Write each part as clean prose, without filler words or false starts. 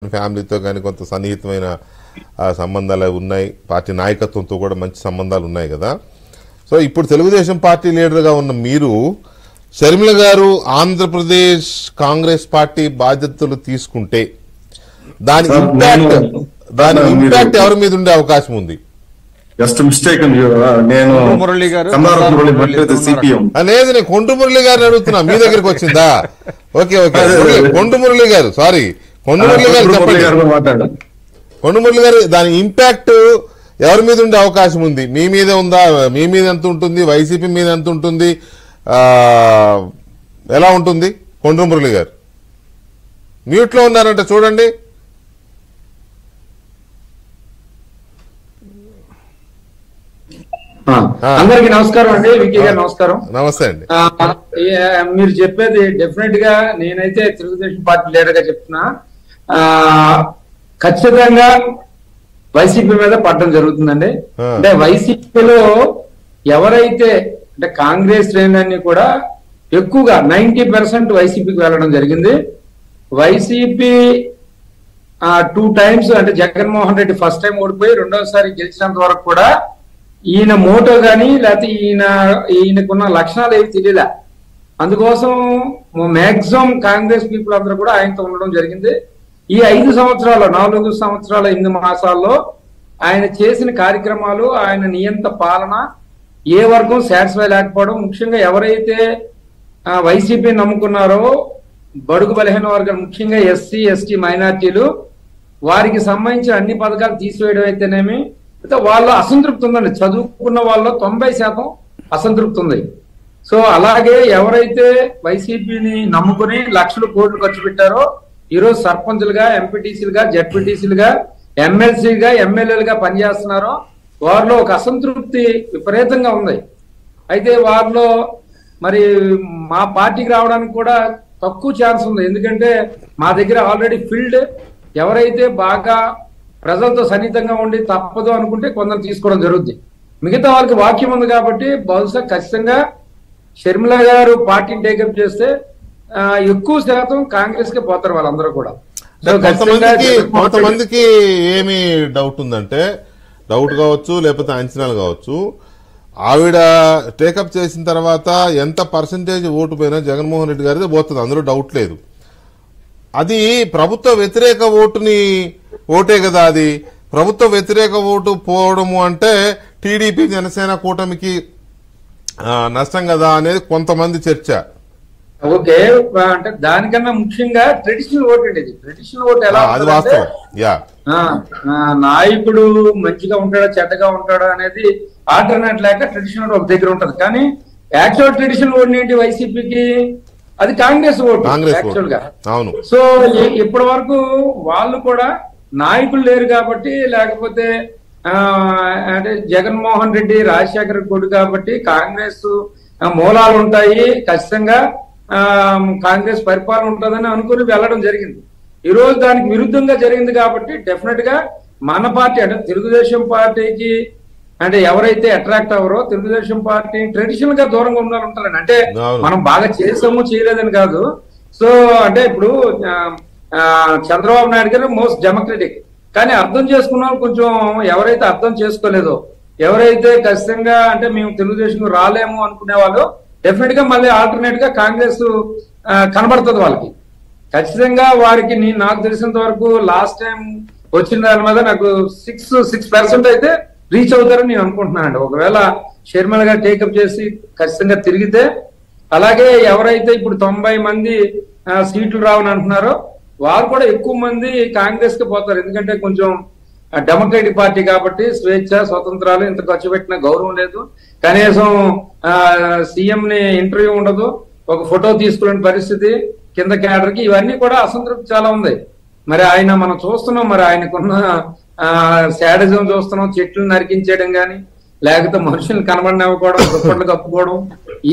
ఫ్యామిలీతో కానీ కొంత సన్నిహితమైన సంబంధాలు ఉన్నాయి. పార్టీ నాయకత్వంతో కూడా మంచి సంబంధాలు ఉన్నాయి కదా. సో ఇప్పుడు తెలుగుదేశం పార్టీ లీడర్గా ఉన్న మీరు, షర్మిల గారు ఆంధ్రప్రదేశ్ కాంగ్రెస్ పార్టీ బాధ్యతలు తీసుకుంటే దాని ఇంపాక్ట్ ఎవరి మీద ఉండే అవకాశం ఉంది? జస్ట్ మిస్టేక్ నేను మురళి గారు లేదు, నేను కొండు మురళి గారిని అడుగుతున్నా, మీ దగ్గరికి వచ్చిందా? ఓకే ఓకే, కొండు మురళి గారు, సారీ కొండు మురళి గారు చెప్పండి. కొండు మురళి గారు, దాని ఇంపాక్ట్ ఎవరి మీద ఉండే అవకాశం ఉంది? మీ మీద ఉందా? మీ మీద ఎంత ఉంటుంది? వైసీపీ మీద ఎంత ఉంటుంది? ఎలా ఉంటుంది? కొండు మురళి గారు మ్యూట్ లో ఉన్నారంట, చూడండి. అందరికి నమస్కారం అండి. వికీ గారు నమస్కారం. నమస్తే అండి. మీరు చెప్పేది డెఫినెట్ గా నేనైతే తెలుగుదేశం పార్టీ లీడర్ గా చెప్తున్నా, ఖచ్చితంగా వైసీపీ మీద పడడం జరుగుతుందండి. అంటే వైసీపీలో ఎవరైతే అంటే కాంగ్రెస్ శ్రేణులన్నీ కూడా ఎక్కువగా 90% వైసీపీకి వెళ్ళడం జరిగింది. వైసీపీ 2 times అంటే జగన్మోహన్ రెడ్డి ఫస్ట్ టైం ఓడిపోయి రెండోసారి గెలిచినంత వరకు కూడా ఈయన మోటో గాని లేకపోతే ఈయనకున్న లక్షణాలు ఏవి తెలియలే. అందుకోసం మాక్సిమం కాంగ్రెస్ పీపుల్ అందరూ కూడా ఆయనతో ఉండడం జరిగింది. ఈ 4 సంవత్సరాల 8 మాసాల్లో ఆయన చేసిన కార్యక్రమాలు, ఆయన నియంత పాలన ఏ వర్గం సాటిస్ఫై లేకపోవడం, ముఖ్యంగా ఎవరైతే వైసీపీ నమ్ముకున్నారో బడుగు బలహీన వర్గాలు, ముఖ్యంగా ఎస్సీ ఎస్టీ మైనార్టీలు, వారికి సంబంధించిన అన్ని పథకాలు తీసివేయడం అయితేనేమి, అయితే వాళ్ళ అసంతృప్తి ఉందండి. చదువుకున్న వాళ్ళలో 90% అసంతృప్తి ఉంది. సో అలాగే ఎవరైతే వైసీపీని నమ్ముకుని లక్షల కోట్లు ఖర్చు పెట్టారో ఈరోజు సర్పంచులుగా, ఎంపీటీసీలుగా, జడ్పీటీసీలుగా, ఎమ్మెల్సీగా, ఎమ్మెల్యేలుగా పనిచేస్తున్నారో వారిలో ఒక అసంతృప్తి విపరీతంగా ఉంది. అయితే వారిలో మరి మా పార్టీకి రావడానికి కూడా తక్కువ ఛాన్స్ ఉంది. ఎందుకంటే మా దగ్గర ఆల్రెడీ ఫీల్డ్ ఎవరైతే బాగా ప్రజలతో సన్నిహితంగా ఉండి తప్పదు అనుకుంటే కొందరు తీసుకోవడం జరుగుద్ది. మిగతా వాళ్ళకి వాక్యం ఉంది కాబట్టి బహుశా ఖచ్చితంగా షర్మిల గారు పార్టీని టేకప్ చేస్తే ఎక్కువ శాతం కాంగ్రెస్ కి పోతారు వాళ్ళందరూ కూడా. కొంతమందికి ఏమి డౌట్ ఉందంటే, డౌట్ కావచ్చు లేకపోతే అంచనాలు కావచ్చు, ఆవిడ టేకప్ చేసిన తర్వాత ఎంత పర్సంటేజ్ ఓటు పోయినా జగన్మోహన్ రెడ్డి గారిదే పోతుంది, అందులో డౌట్ లేదు. అది ప్రభుత్వ వ్యతిరేక ఓటే కదా. అది ప్రభుత్వ వ్యతిరేక ఓటు పోవడము అంటే టీడీపీ జనసేన కూటమికి నష్టం కదా అనేది కొంతమంది చర్చ. ఓకే, అంటే దానికన్నా ముఖ్యంగా ట్రెడిషనల్ ఓట్ అండి. ఇది ట్రెడిషనల్ ఓట్ ఎలా అది వాస్తవం. నాయకుడు మంచిగా ఉంటాడా చెడ్డగా ఉంటాడా అనేది ఆల్టర్నేట్ లేక ట్రెడిషనల్ ఒక దగ్గర ఉంటది. కానీ యాక్చువల్ ట్రెడిషనల్ ఓట్ ఏంటి వైసీపీకి? అది కాంగ్రెస్ ఓటు యాక్చువల్ గా. సో ఇప్పటి వరకు వాళ్ళు కూడా నాయకులు లేరు కాబట్టి, లేకపోతే అంటే జగన్మోహన్ రెడ్డి రాజశేఖర్ కొడుకు కాబట్టి కాంగ్రెస్ మూలాలు ఉంటాయి, ఖచ్చితంగా కాంగ్రెస్ పరిపాలన ఉంటుందని అనుకుని వెళ్ళడం జరిగింది. ఈ రోజు దానికి విరుద్ధంగా జరిగింది కాబట్టి డెఫినెట్ గా మన పార్టీ అంటే తెలుగుదేశం పార్టీకి అంటే ఎవరైతే అట్రాక్ట్ అవ్వరో తెలుగుదేశం పార్టీ ట్రెడిషనల్ గా దూరంగా ఉండాలంటారండి. అంటే మనం బాగా చేసాము చేయలేదని కాదు. సో అంటే ఇప్పుడు చంద్రబాబు నాయుడు గారు మోస్ట్ డెమోక్రటిక్, కానీ అర్థం చేసుకున్న కొంచెం ఎవరైతే అర్థం చేసుకోలేదో, ఎవరైతే ఖచ్చితంగా అంటే మేము తెలుగుదేశం రాలేము అనుకునే వాళ్ళు డెఫినెట్ గా మళ్ళీ ఆల్టర్నేట్ గా కాంగ్రెస్ కనబడుతుంది వాళ్ళకి. ఖచ్చితంగా వారికి నాకు తెలిసినంత వరకు లాస్ట్ టైం వచ్చిన దాని మీద నాకు 6% అయితే రీచ్ అవుతారని నేను అనుకుంటున్నానండి. ఒకవేళ షర్మిల గారు టేకప్ చేసి ఖచ్చితంగా తిరిగితే. అలాగే ఎవరైతే ఇప్పుడు 90 మంది సీట్లు రావని అంటున్నారో వారు కూడా ఎక్కువ మంది కాంగ్రెస్ కి పోతారు. ఎందుకంటే కొంచెం డెమోక్రటిక్ పార్టీ కాబట్టి స్వేచ్ఛ, స్వతంత్రాలు, ఇంత ఖర్చు పెట్టిన గౌరవం లేదు, కనీసం సీఎం ని ఇంటర్వ్యూ ఉండదు, ఒక ఫోటో తీసుకునే పరిస్థితి కింద క్యాడర్ కి, ఇవన్నీ కూడా అసంతృప్తి చాలా ఉంది. మరి ఆయన మనం చూస్తున్నాం, మరి ఆయనకున్న శాడిజం చూస్తున్నాం, చెట్లు నరికించేయడం గాని, లేకపోతే మనుషులు కనబడినవ్వకపోవడం, దుప్పట్లు కప్పుకోవడం,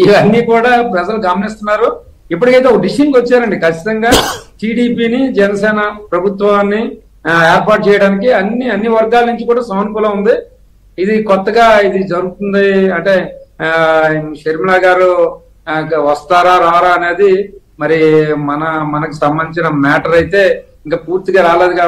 ఇవన్నీ కూడా ప్రజలు గమనిస్తున్నారు. ఇప్పటికైతే ఒక డిసిషన్కి వచ్చారండి, ఖచ్చితంగా టీడీపీని జనసేన ప్రభుత్వాన్ని ఏర్పాటు చేయడానికి అన్ని వర్గాల నుంచి కూడా సానుకూలం ఉంది. ఇది కొత్తగా ఇది జరుగుతుంది అంటే షర్మిల గారు వస్తారా రారా అనేది మరి మనకు సంబంధించిన మ్యాటర్ అయితే ఇంకా పూర్తిగా రాలేదు కాబట్టి